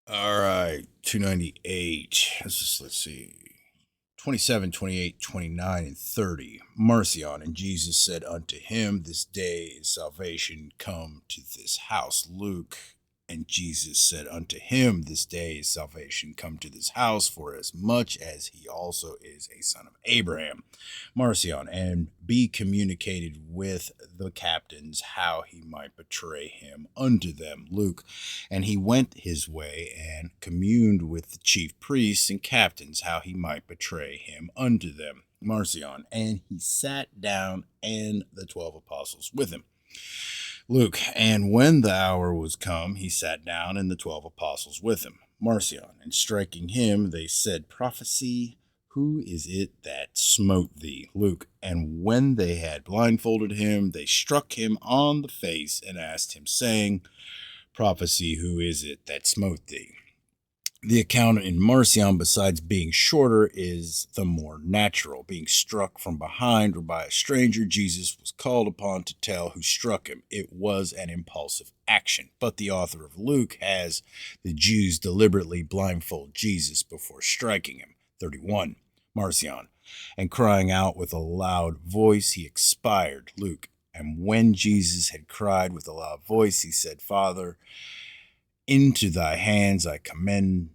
All right, 298. Let's see. 27, 28, 29, and 30. Marcion, and Jesus said unto him, This day is salvation come to this house. Luke, and Jesus said unto him, This day is salvation come to this house, for as much as he also is a son of Abraham. Marcion, and be communicated with the captains how he might betray him unto them. Luke, and he went his way and communed with the chief priests and captains how he might betray him unto them. Marcion, and he sat down, and the 12 apostles with him. Luke, and when the hour was come, he sat down, and the 12 apostles with him. Marcion, and striking him, they said, Prophecy, who is it that smote thee? Luke, and when they had blindfolded him, they struck him on the face and asked him, saying, Prophecy, who is it that smote thee? The account in Marcion, besides being shorter, is the more natural. Being struck from behind or by a stranger, Jesus was called upon to tell who struck him. It was an impulsive action. But the author of Luke has the Jews deliberately blindfold Jesus before striking him. 31. Marcion, and crying out with a loud voice, he expired. Luke, and when Jesus had cried with a loud voice, he said, Father, into thy hands I commend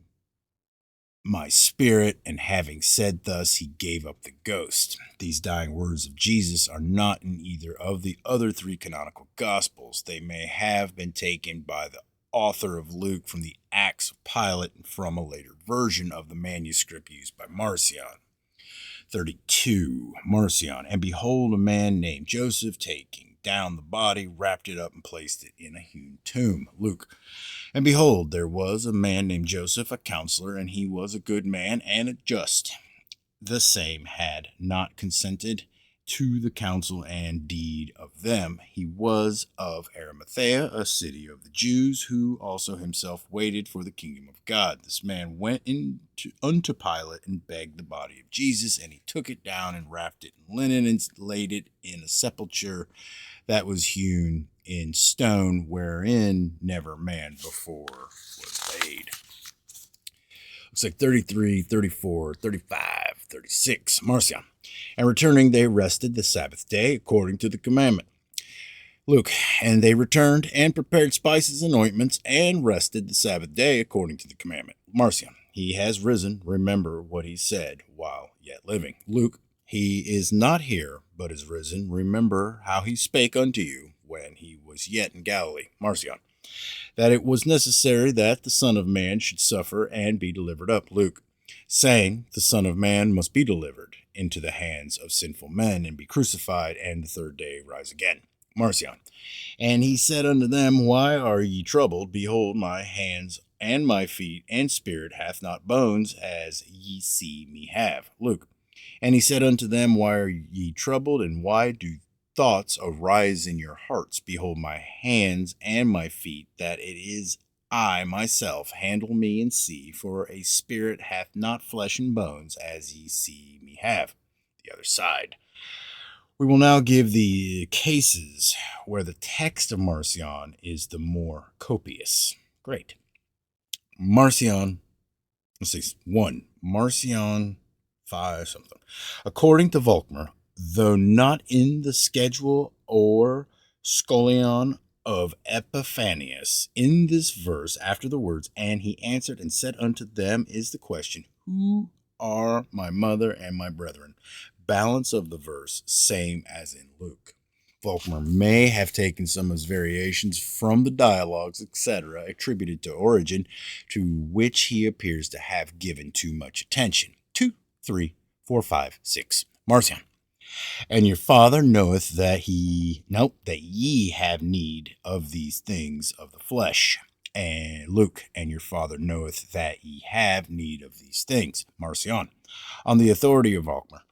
my spirit. And having said thus, he gave up the ghost. These dying words of Jesus are not in either of the other three canonical Gospels. They may have been taken by the author of Luke from the Acts of Pilate and from a later version of the manuscript used by Marcion. 32. Marcion, and behold, a man named Joseph, taking down the body, wrapped it up and placed it in a hewn tomb. Luke, and behold, there was a man named Joseph, a counselor, and he was a good man and a just. The same had not consented to the counsel and deed of them. He was of Arimathea, a city of the Jews, who also himself waited for the kingdom of God. This man went unto Pilate and begged the body of Jesus, and he took it down and wrapped it in linen and laid it in a sepulchre that was hewn in stone, wherein never man before was laid. Looks like 33, 34, 35, 36. Marcion. And returning, they rested the Sabbath day according to the commandment. Luke, and they returned and prepared spices and ointments and rested the Sabbath day according to the commandment. Marcion, he has risen. Remember what he said while yet living. Luke, he is not here, but is risen. Remember how he spake unto you when he was yet in Galilee. Marcion, that it was necessary that the Son of Man should suffer and be delivered up. Luke, saying, the Son of Man must be delivered into the hands of sinful men and be crucified, and the third day rise again. Marcion, and he said unto them, Why are ye troubled? Behold, my hands and my feet and spirit hath not bones, as ye see me have. Luke, and he said unto them, Why are ye troubled, and why do thoughts arise in your hearts? Behold my hands and my feet, that it is I myself. Handle me and see, for a spirit hath not flesh and bones, as ye see me have. The other side. We will now give the cases where the text of Marcion is the more copious. Great. Marcion, let's see, 1. Marcion 5 something. According to Volkmar, though not in the schedule or scholion of Epiphanius, in this verse, after the words, and he answered and said unto them, is the question, who are my mother and my brethren? Balance of the verse, same as in Luke. Volkmar may have taken some of his variations from the dialogues, etc., attributed to Origen, to which he appears to have given too much attention. 2, 3, 4, 5, 6. Marcion. And your Father knoweth that ye have need of these things of the flesh. And Luke, and your Father knoweth that ye have need of these things. Marcion. On the authority of Volkmar,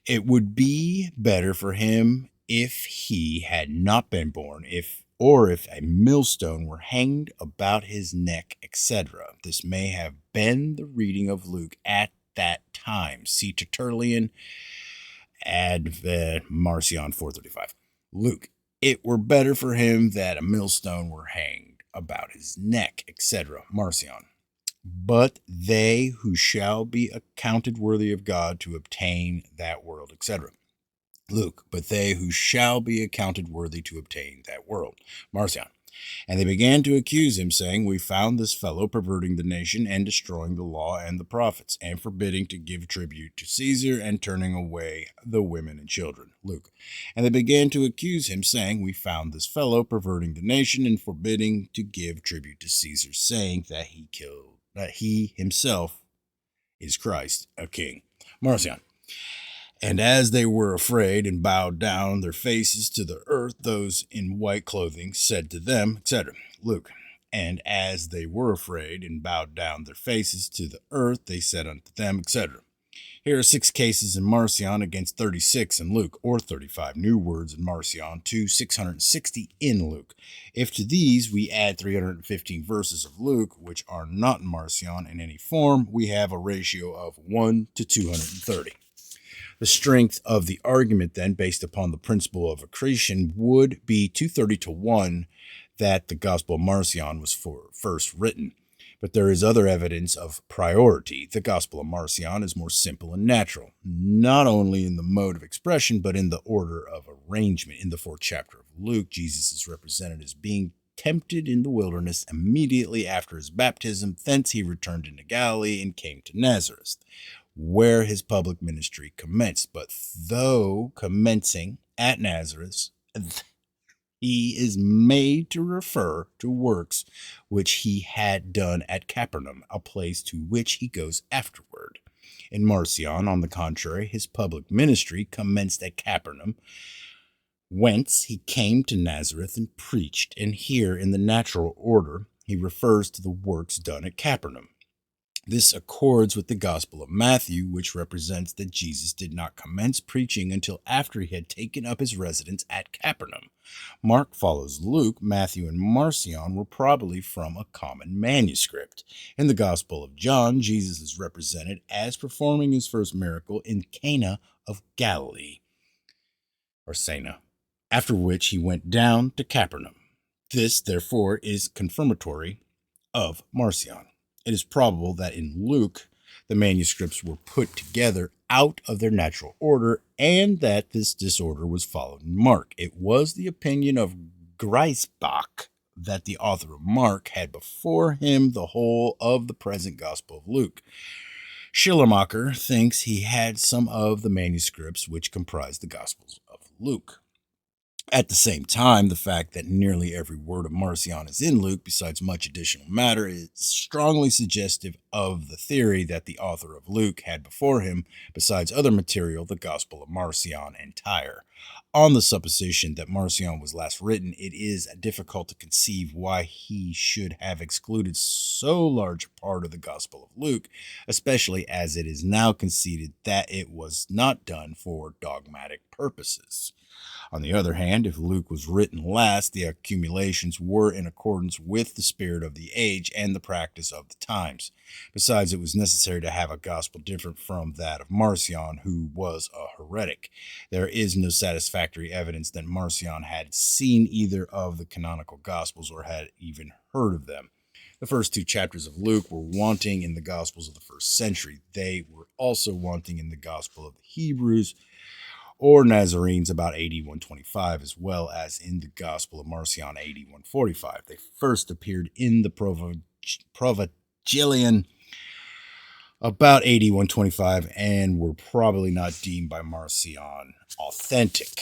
it would be better for him if he had not been born, if a millstone were hanged about his neck, etc. This may have been the reading of Luke at that time. See Tertullian, Ad Marcion 435. Luke, it were better for him that a millstone were hanged about his neck, etc. Marcion. but they who shall be accounted worthy of God to obtain that world, etc. Luke, but they who shall be accounted worthy to obtain that world. Marcion. And they began to accuse him, saying, We found this fellow perverting the nation and destroying the law and the prophets, and forbidding to give tribute to Caesar and turning away the women and children. Luke. And they began to accuse him, saying, We found this fellow perverting the nation and forbidding to give tribute to Caesar, saying that he himself is Christ, a king. Marcion. And as they were afraid and bowed down their faces to the earth, those in white clothing said to them, etc. Luke. And as they were afraid and bowed down their faces to the earth, they said unto them, etc. Here are 6 cases in Marcion against 36 in Luke, or 35 new words in Marcion to 660 in Luke. If to these we add 315 verses of Luke, which are not in Marcion in any form, we have a ratio of 1 to 230. The strength of the argument, then, based upon the principle of accretion, would be 230 to 1 that the Gospel of Marcion was first written. But there is other evidence of priority. The Gospel of Marcion is more simple and natural, not only in the mode of expression, but in the order of arrangement. In the 4th chapter of Luke, Jesus is represented as being tempted in the wilderness immediately after his baptism. Thence he returned into Galilee and came to Nazareth, where his public ministry commenced. But though commencing at Nazareth, he is made to refer to works which he had done at Capernaum, a place to which he goes afterward. In Marcion, on the contrary, his public ministry commenced at Capernaum, whence he came to Nazareth and preached. And here, in the natural order, he refers to the works done at Capernaum. This accords with the Gospel of Matthew, which represents that Jesus did not commence preaching until after he had taken up his residence at Capernaum. Mark follows Luke. Matthew and Marcion were probably from a common manuscript. In the Gospel of John, Jesus is represented as performing his first miracle in Cana of Galilee, or Cana, after which he went down to Capernaum. This, therefore, is confirmatory of Marcion. It is probable that in Luke, the manuscripts were put together out of their natural order, and that this disorder was followed in Mark. It was the opinion of Griesbach that the author of Mark had before him the whole of the present Gospel of Luke. Schleiermacher thinks he had some of the manuscripts which comprise the Gospels of Luke. At the same time, the fact that nearly every word of Marcion is in Luke, besides much additional matter, is strongly suggestive of the theory that the author of Luke had before him, besides other material, the Gospel of Marcion entire. On the supposition that Marcion was last written, it is difficult to conceive why he should have excluded so large a part of the Gospel of Luke, especially as it is now conceded that it was not done for dogmatic purposes. On the other hand, if Luke was written last, the accumulations were in accordance with the spirit of the age and the practice of the times. Besides, it was necessary to have a gospel different from that of Marcion, who was a heretic. There is no satisfactory evidence that Marcion had seen either of the canonical gospels or had even heard of them. The first 2 chapters of Luke were wanting in the Gospels of the first century. They were also wanting in the Gospel of the Hebrews or Nazarenes about AD 125, as well as in the Gospel of Marcion AD 145. They first appeared in the Provangelion about AD 125 and were probably not deemed by Marcion authentic.